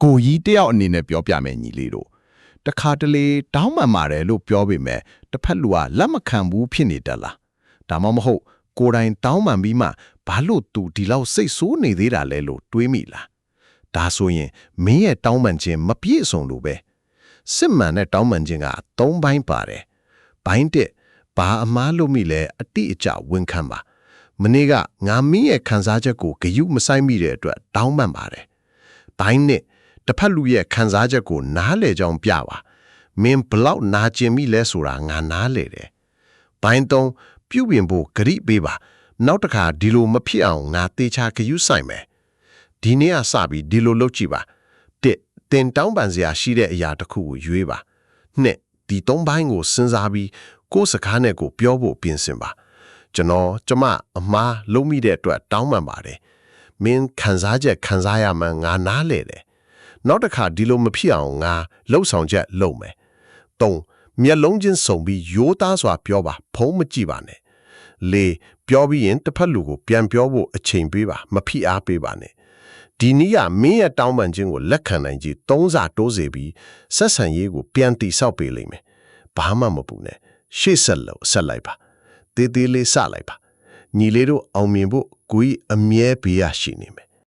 ကိုကြီးတယောက်အနေနဲ့ပြောပြမယ်ညီလေးတို့တခါတလေတောင်းပန်ပါတယ်လို့ပြောပေမဲ့တစ်ဖက်လူကလက်မခံဘူးဖြစ်နေတတ်လားဒါမှမဟုတ်ကိုယ်တိုင်တောင်းပန်ပြီးမှဘာလို့သူဒီလောက်စိတ်ဆိုးနေသေးတာလဲလို့တွေးမိလားဒါဆိုရင်မင်းရဲ့တောင်းပန်ခြင်းမပြည့်စုံလို့ပဲစစ်မှန်တဲ့တောင်းပန်ခြင်းက၃ပိုင်းပါတယ်ဘိုင်းတစ်ဘာအမားလို့မိလဲအတိအကျဝန်ခံပါမနေ့ကငါမင်းရဲ့ခံစားချက်ကိုဂယုမဆိုင်မိတဲ့အတွက်တောင်းပန်ပါတယ်ဘိုင်းနှစ်တစ်ဖက်လူရဲ့ခံစားချက်ကိုနားလေကြောင်းပြပါမင်းဘလောက်နာကျင်မိလဲဆိုတာငါနားလေတယ်ဘိုင်းသုံးပြုပြင်ဖို့ဂရိပေးပါနောက်တစ်ခါဒီလိုမဖြစ်အောင်ငါတေချာဂယုဆိုင်မယ်ဒီနေ့ကစပြီးဒီလိုလုပ်ကြည့်ပါတစ်တင်တောင်းပန်စရာရှိတဲ့အရာတစ်ခုကိုရွေးပါနှစ်ဒီ၃ဘိုင်းကိုစဉ်းစားပြီးကိုယ်စကားနဲ့ကိုပြောဖို့ပြင်ဆင်ပါကျမအမားလုံးမိတဲ့အတွက်တောင်းပန်ပါတယ်မင်းခံစားချက်ခံစားရမှငါနားလေတယ်နောက်တစ်ခါဒီလိုမဖြစ်အောင်ငါလှုပ်ဆောင်ချက်လုပ်မယ်၃မျက်လုံးချင်းစုံပြီးရိုးသားစွာပြောပါဖုံးမကြည့်ပါနဲ့၄ပြောပြီးရင်တစ်ဖက်လူကိုပြန်ပြောဖို့အချိန်ပေးပါမဖိအားပေးပါနဲ့ဒီနည်းကမင်းရဲ့တောင်းပန်ခြင်းကိုလက်ခံနိုင်ကြီး၃ဆတိုးစေပြီးဆက်ဆံရေးကိုပြန်တိဆောက်ပေးလိမ့်မယ်ဘာမှမပူနဲ့ရှေ့ဆက်လို့ဆက်လိုက်ပါတေးသေးလေးစလိုက်ပါညီလေးတို့အောင်မြင်ဖို့ကိုကြီးအမြဲပေးရရှိနေမယ်